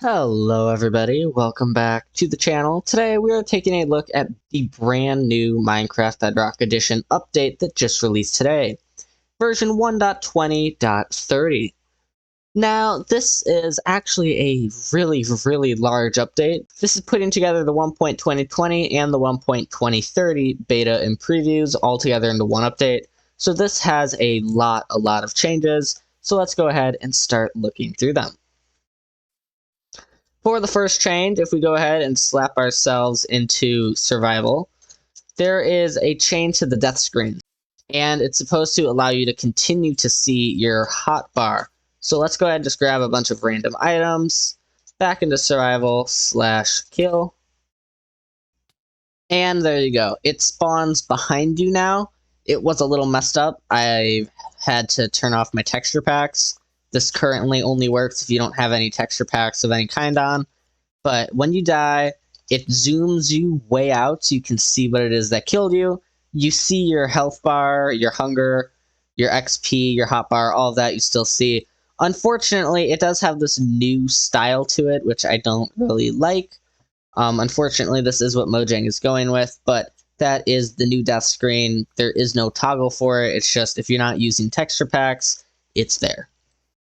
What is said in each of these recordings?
Hello everybody, welcome back to the channel. Today we are taking a look at the brand new Minecraft Bedrock Edition update that just released today, version 1.20.30. Now this is actually a really large update. This is putting together the 1.2020 and the 1.2030 beta and previews all together into one update. So this has a lot of changes, so let's go ahead and start looking through them. For the first change, if we go ahead and slap ourselves into survival, there is a change to the death screen, and it's supposed to allow you to continue to see your hotbar. So let's go ahead and just grab a bunch of random items, back into survival/kill, and there you go. It spawns behind you now. It was a little messed up. I had to turn off my texture packs. This currently only works if you don't have any texture packs of any kind on. But when you die, it zooms you way out so you can see what it is that killed you. You see your health bar, your hunger, your XP, your hotbar, all of that you still see. Unfortunately, it does have this new style to it, which I don't really like. Unfortunately, this is what Mojang is going with, but that is the new death screen. There is no toggle for it. It's just if you're not using texture packs, it's there.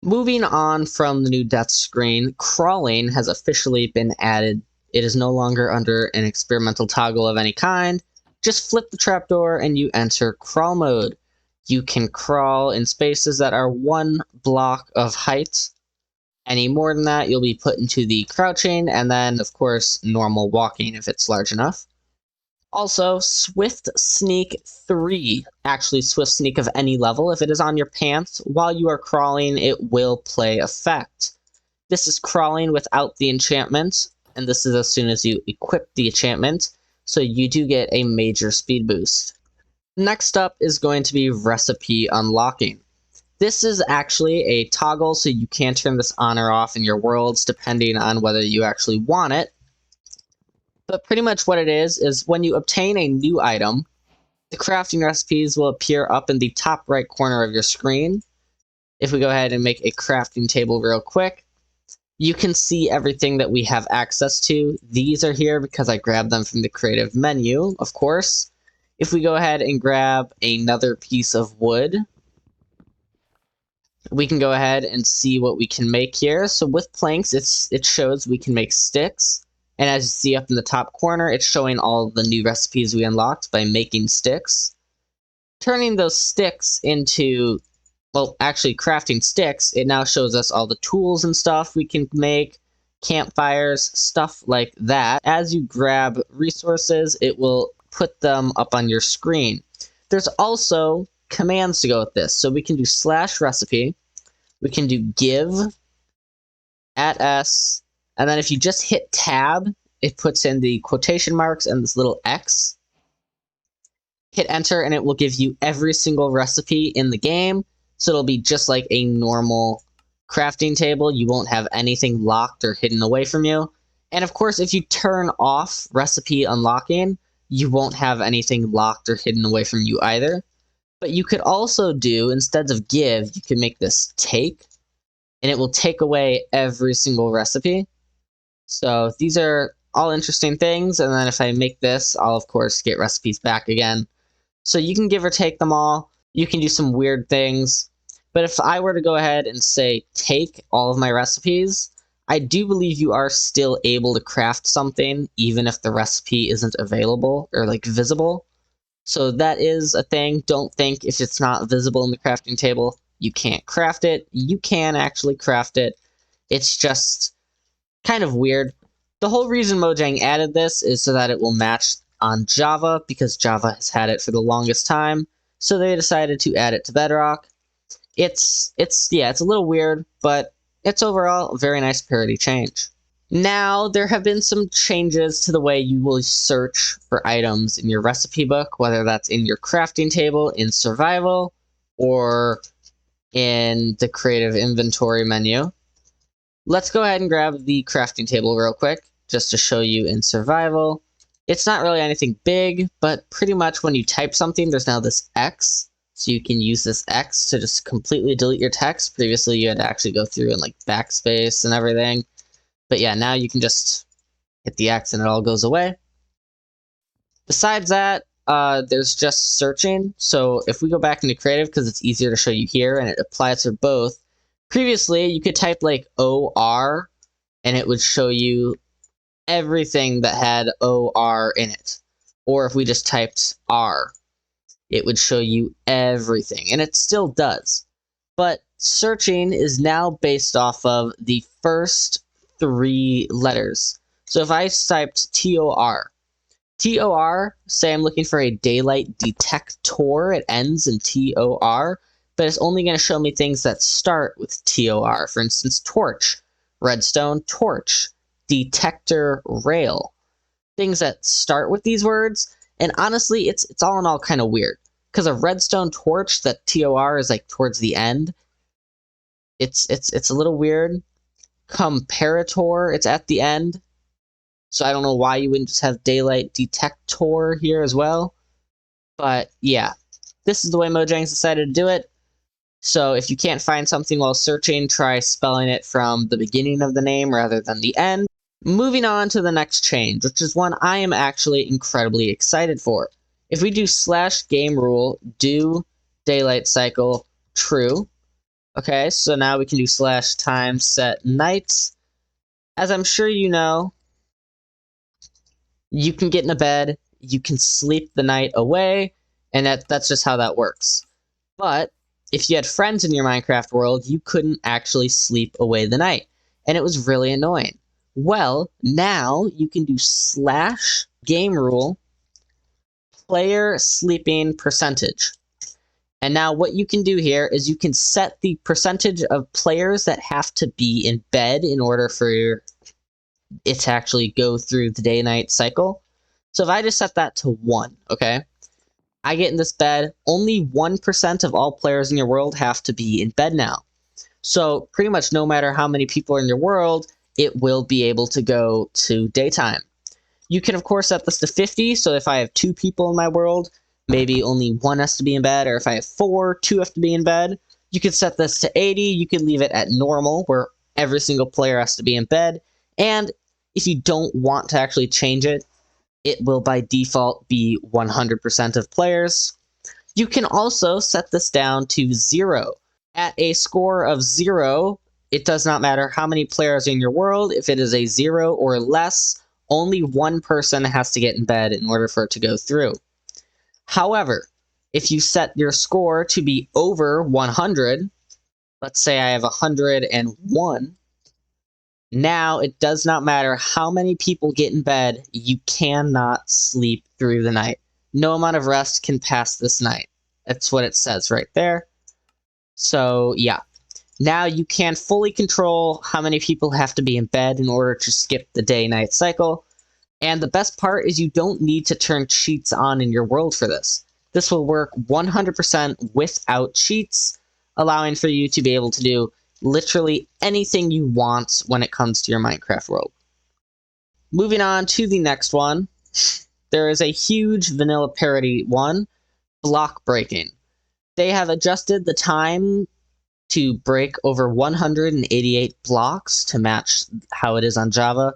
Moving on from the new death screen, crawling has officially been added. It is no longer under an experimental toggle of any kind. Just flip the trapdoor and you enter crawl mode. You can crawl in spaces that are 1 block of height. Any more than that, you'll be put into the crouching, and then, of course, normal walking if it's large enough. Also, Swift Sneak 3, actually Swift Sneak of any level, if it is on your pants, while you are crawling, it will play effect. This is crawling without the enchantment, and this is as soon as you equip the enchantment, so you do get a major speed boost. Next up is going to be recipe unlocking. This is actually a toggle, so you can turn this on or off in your worlds, depending on whether you actually want it. But pretty much what it is when you obtain a new item, the crafting recipes will appear up in the top right corner of your screen. If we go ahead and make a crafting table real quick, you can see everything that we have access to. These are here because I grabbed them from the creative menu, of course. If we go ahead and grab another piece of wood, we can go ahead and see what we can make here. So with planks, it shows we can make sticks. And as you see up in the top corner, it's showing all the new recipes we unlocked by making sticks. Turning those sticks into, well, actually crafting sticks, it now shows us all the tools and stuff we can make, campfires, stuff like that. As you grab resources, it will put them up on your screen. There's also commands to go with this. So we can do /recipe, we can do give, @s, and then if you just hit tab, it puts in the quotation marks and this little X. Hit enter and it will give you every single recipe in the game. So it'll be just like a normal crafting table. You won't have anything locked or hidden away from you. And of course, if you turn off recipe unlocking, you won't have anything locked or hidden away from you either. But you could also do, instead of give, you can make this take, and it will take away every single recipe. So these are all interesting things, and then if I make this, I'll of course get recipes back again. So you can give or take them all. You can do some weird things. But if I were to go ahead and say take all of my recipes, I do believe you are still able to craft something even if the recipe isn't available or like visible. So that is a thing. Don't think if it's not visible in the crafting table, you can't craft it. You can actually craft it. It's just kind of weird. The whole reason Mojang added this is so that it will match on Java, because Java has had it for the longest time. So they decided to add it to Bedrock. It's a little weird, but it's overall a very nice parity change. Now, there have been some changes to the way you will search for items in your recipe book, whether that's in your crafting table, in survival, or in the creative inventory menu. Let's go ahead and grab the crafting table real quick, just to show you in survival. It's not really anything big, but pretty much when you type something, there's now this X. So you can use this X to just completely delete your text. Previously, you had to actually go through and like backspace and everything. But yeah, now you can just hit the X and it all goes away. Besides that, there's just searching. So if we go back into creative, because it's easier to show you here and it applies for both. Previously, you could type like OR and it would show you everything that had OR in it. Or if we just typed R, it would show you everything. And it still does. But searching is now based off of the first 3 letters. So if I typed TOR, say I'm looking for a daylight detector, it ends in TOR, but it's only going to show me things that start with TOR. For instance, torch, redstone, torch, detector, rail. Things that start with these words, and honestly, it's all in all kind of weird. Because a redstone torch that TOR is like towards the end, it's a little weird. Comparator, it's at the end. So I don't know why you wouldn't just have daylight detector here as well. But yeah, this is the way Mojang's decided to do it. So if you can't find something while searching, try spelling it from the beginning of the name rather than the end. Moving on to the next change, which is one I am actually incredibly excited for. If we do /game rule do daylight cycle true. Okay, so now we can do /time set night. As I'm sure you know, you can get in a bed, you can sleep the night away, and that's just how that works. But if you had friends in your Minecraft world, you couldn't actually sleep away the night, and it was really annoying. Well, now you can do /game rule player sleeping percentage. And now what you can do here is you can set the percentage of players that have to be in bed in order for it to actually go through the day-night cycle. So if I just set that to 1, okay? I get in this bed, only 1% of all players in your world have to be in bed now. So pretty much no matter how many people are in your world, it will be able to go to daytime. You can of course set this to 50, so if I have 2 people in my world, maybe only 1 has to be in bed, or if I have 4, 2 have to be in bed. You could set this to 80, you could leave it at normal, where every single player has to be in bed, and if you don't want to actually change it, it will by default be 100% of players. You can also set this down to 0. At a score of 0, it does not matter how many players are in your world. If it is a 0 or less, only 1 person has to get in bed in order for it to go through. However, if you set your score to be over 100, let's say I have 101, now it does not matter how many people get in bed, you cannot sleep through the night. No amount of rest can pass this night. That's what it says right there. So yeah, now you can fully control how many people have to be in bed in order to skip the day-night cycle. And the best part is you don't need to turn cheats on in your world for this. This will work 100% without cheats, allowing for you to be able to do literally anything you want when it comes to your Minecraft world. Moving on to the next one, there is a huge vanilla parity one, block breaking. They have adjusted the time to break over 188 blocks to match how it is on Java.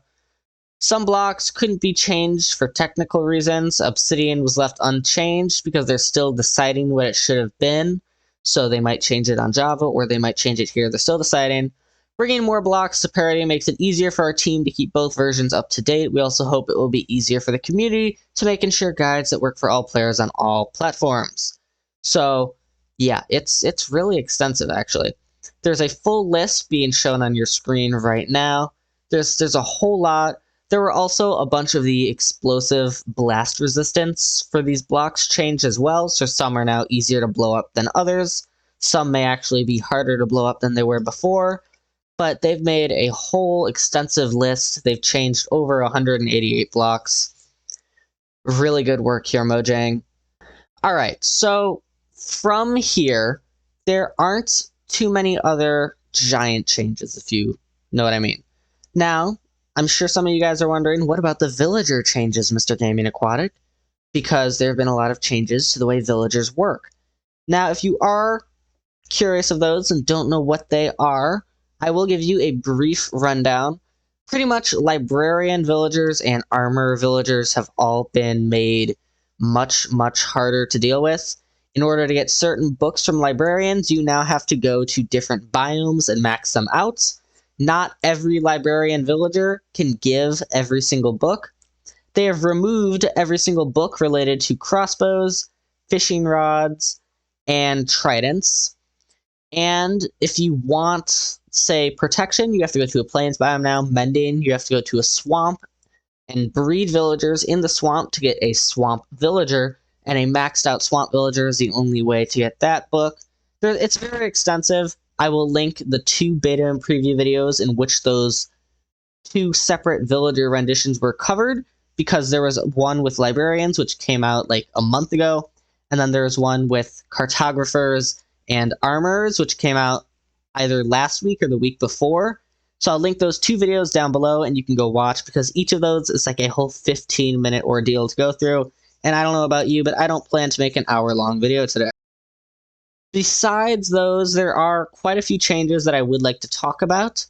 Some blocks couldn't be changed for technical reasons. Obsidian was left unchanged because they're still deciding what it should have been. So they might change it on Java or they might change it here. They're still deciding. Bringing more blocks to parity makes it easier for our team to keep both versions up to date. We also hope it will be easier for the community to make and share guides that work for all players on all platforms. So yeah, it's really extensive actually. There's a full list being shown on your screen right now. There's a whole lot. There were also a bunch of the explosive blast resistance for these blocks changed as well, so some are now easier to blow up than others. Some may actually be harder to blow up than they were before, but they've made a whole extensive list. They've changed over 188 blocks. Really good work here, Mojang. Alright, so from here, there aren't too many other giant changes, if you know what I mean. Now, I'm sure some of you guys are wondering, what about the villager changes, Mr. Gaming Aquatic? Because there have been a lot of changes to the way villagers work. Now, if you are curious of those and don't know what they are, I will give you a brief rundown. pretty much librarian villagers and armor villagers have all been made much, much harder to deal with. In order to get certain books from librarians, you now have to go to different biomes and max them out. Not every librarian villager can give every single book. They have removed every single book related to crossbows, fishing rods, and tridents. And if you want, say, protection, you have to go to a plains biome now. Mending, you have to go to a swamp and breed villagers in the swamp to get a swamp villager. And a maxed out swamp villager is the only way to get that book. It's very extensive. I will link the 2 beta and preview videos in which those 2 separate villager renditions were covered, because there was one with librarians, which came out like a month ago, and then there's one with cartographers and armors, which came out either last week or the week before. So I'll link those 2 videos down below, and you can go watch, because each of those is like a whole 15-minute ordeal to go through. And I don't know about you, but I don't plan to make an hour-long video today. Besides those, there are quite a few changes that I would like to talk about.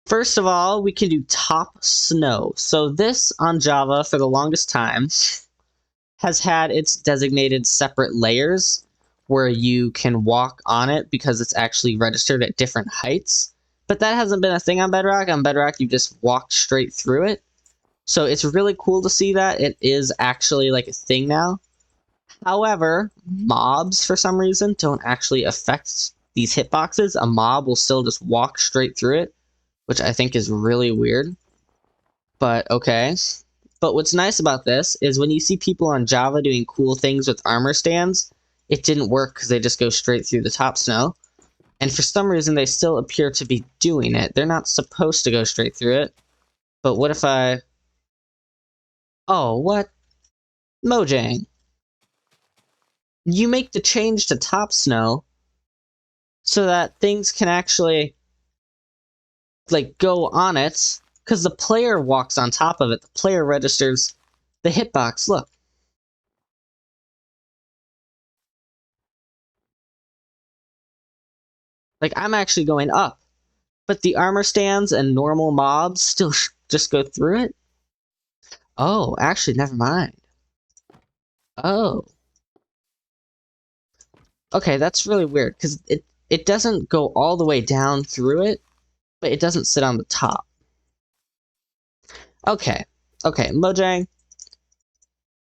First of all, we can do top snow. So this on Java for the longest time has had its designated separate layers where you can walk on it because it's actually registered at different heights. But that hasn't been a thing on Bedrock. On Bedrock, you just walked straight through it. So it's really cool to see that it is actually like a thing now. However, mobs for some reason don't actually affect these hitboxes. A mob will still just walk straight through it, which I think is really weird. But okay. But what's nice about this is when you see people on Java doing cool things with armor stands, it didn't work because they just go straight through the top snow. And for some reason, they still appear to be doing it. They're not supposed to go straight through it. But what if I... Oh, what? Mojang. You make the change to top snow so that things can actually, like, go on it, because the player walks on top of it. The player registers the hitbox. Look. Like, I'm actually going up. But the armor stands and normal mobs still just go through it? Oh, actually, never mind. Oh. Okay, that's really weird, because it doesn't go all the way down through it, but it doesn't sit on the top. Okay, Mojang,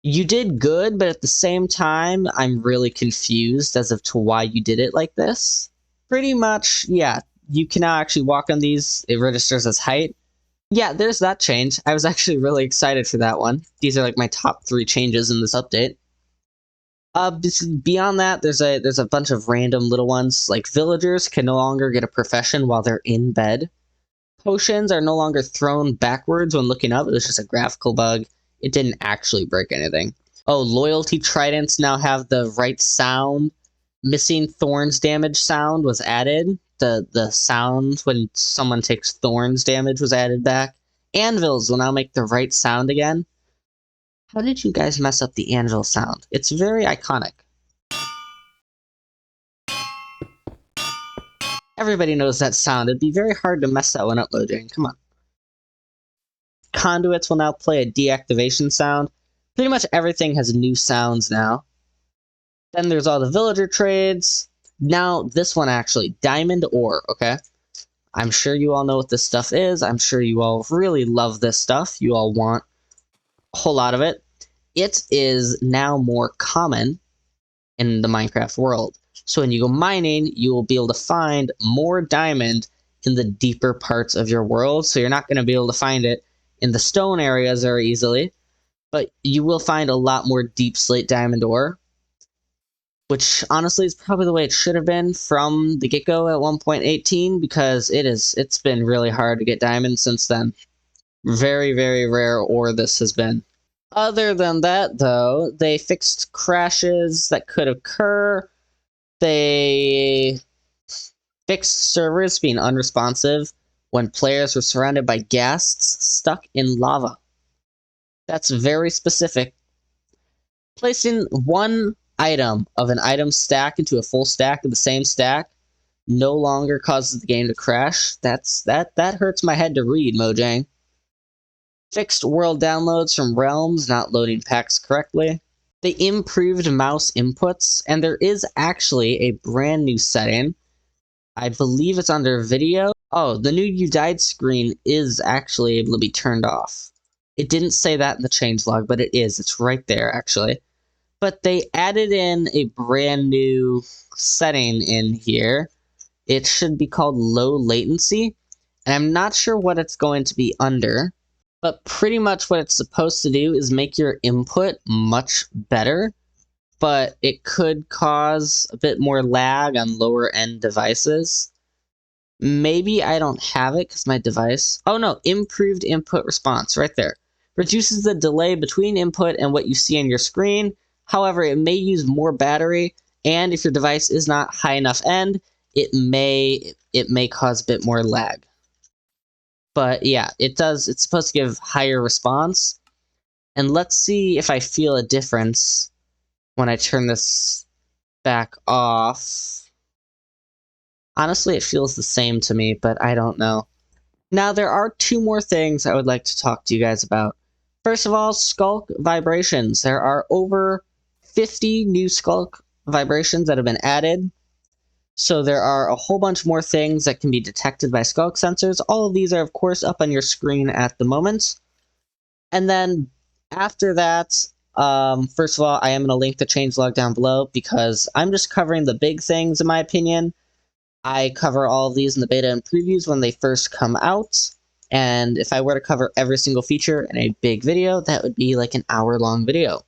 you did good, but at the same time, I'm really confused as to why you did it like this. Pretty much, yeah, you can now actually walk on these. It registers as height. Yeah, there's that change. I was actually really excited for that one. These are like my top 3 changes in this update. Beyond that, there's a bunch of random little ones. Like villagers can no longer get a profession while they're in bed. Potions are no longer thrown backwards when looking up. It was just a graphical bug. It didn't actually break anything. Oh, loyalty tridents now have the right sound. Missing thorns damage sound was added. The sound when someone takes thorns damage was added back. Anvils will now make the right sound again. How did you guys mess up the anvil sound? It's very iconic. Everybody knows that sound. It'd be very hard to mess that one up, Mojang. Come on. Conduits will now play a deactivation sound. Pretty much everything has new sounds now. Then there's all the villager trades. Now, this one actually, diamond ore, okay? I'm sure you all know what this stuff is. I'm sure you all really love this stuff. You all want a whole lot of it. It is now more common in the Minecraft world. So when you go mining, you will be able to find more diamond in the deeper parts of your world. So you're not going to be able to find it in the stone areas very easily, but you will find a lot more deep slate diamond ore, which honestly is probably the way it should have been from the get-go at 1.18, because it's been really hard to get diamonds since then. Very, very rare ore this has been. Other than that, though, they fixed crashes that could occur. They fixed servers being unresponsive when players were surrounded by ghasts stuck in lava. That's very specific. Placing one item of an item stack into a full stack of the same stack no longer causes the game to crash. That hurts my head to read, Mojang. Fixed world downloads from realms not loading packs correctly. They improved mouse inputs, and there is actually a brand new setting. I believe it's under video. Oh, the new "You Died" screen is actually able to be turned off. It didn't say that in the changelog, but it is. It's right there, actually. But they added in a brand new setting in here. It should be called low latency, and I'm not sure what it's going to be under, but pretty much what it's supposed to do is make your input much better, but it could cause a bit more lag on lower end devices. Maybe I don't have it because my device... Oh no, improved input response, right there. Reduces the delay between input and what you see on your screen. However, it may use more battery, and if your device is not high enough end, it may cause a bit more lag. But yeah, it does. It's supposed to give higher response. And let's see if I feel a difference when I turn this back off. Honestly, it feels the same to me, but I don't know. Now, there are two more things I would like to talk to you guys about. First of all, Skulk vibrations. There are over 50 new Skulk vibrations that have been added. So there are a whole bunch more things that can be detected by Skulk sensors. All of these are, of course, up on your screen at the moment. And then after that, first of all, I am going to link the changelog down below because I'm just covering the big things, in my opinion. I cover all of these in the beta and previews when they first come out, and if I were to cover every single feature in a big video, that would be like an hour-long video.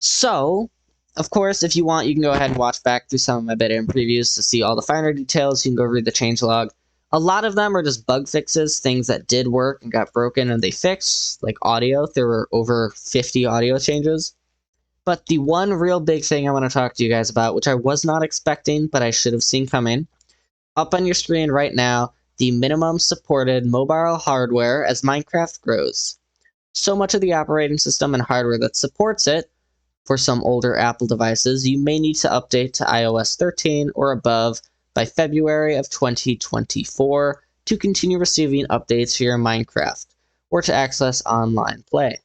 So, of course, if you want, you can go ahead and watch back through some of my beta and previews to see all the finer details. You can go read the changelog. A lot of them are just bug fixes, things that did work and got broken and they fixed, like audio. There were over 50 audio changes. But the one real big thing I want to talk to you guys about, which I was not expecting, but I should have seen coming, up on your screen right now, the minimum supported mobile hardware as Minecraft grows. So much of the operating system and hardware that supports it, for some older Apple devices, you may need to update to iOS 13 or above by February of 2024 to continue receiving updates for your Minecraft, or to access online play.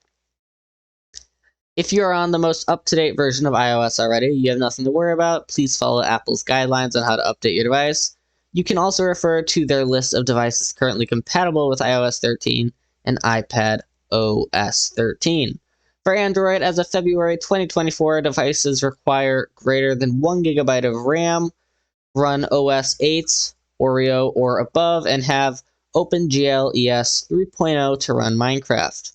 If you're on the most up-to-date version of iOS already, you have nothing to worry about. Please follow Apple's guidelines on how to update your device. You can also refer to their list of devices currently compatible with iOS 13 and iPad OS 13. For Android, as of February 2024, devices require greater than 1 GB of RAM, run OS 8, Oreo, or above, and have OpenGL ES 3.0 to run Minecraft.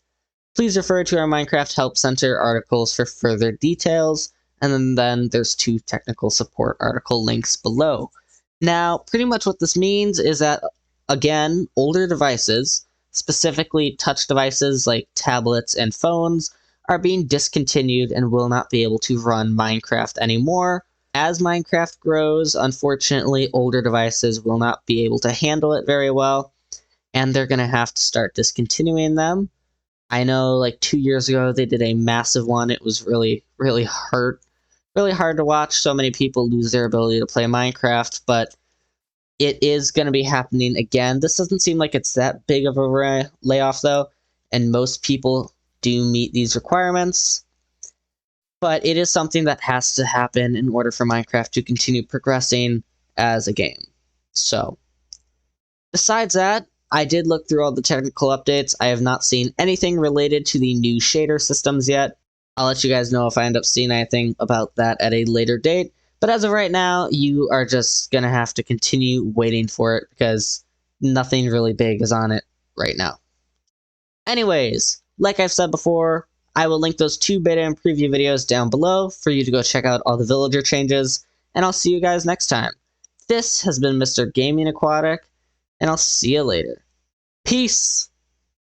Please refer to our Minecraft Help Center articles for further details, and then there's 2 technical support article links below. Now, pretty much what this means is that, again, older devices, specifically touch devices like tablets and phones, are being discontinued and will not be able to run Minecraft anymore. As Minecraft grows, unfortunately, older devices will not be able to handle it very well, and they're going to have to start discontinuing them. I know, like 2 years ago, they did a massive one. It was really hard to watch so many people lose their ability to play Minecraft, but it is going to be happening again. This doesn't seem like it's that big of a layoff, though, and most people do meet these requirements. But it is something that has to happen in order for Minecraft to continue progressing as a game. So, besides that, I did look through all the technical updates. I have not seen anything related to the new shader systems yet. I'll let you guys know if I end up seeing anything about that at a later date. But as of right now, you are just going to have to continue waiting for it because nothing really big is on it right now. Anyways, like I've said before, I will link those 2 beta and preview videos down below for you to go check out all the villager changes, and I'll see you guys next time. This has been Mr. Gaming Aquatic, and I'll see you later. Peace!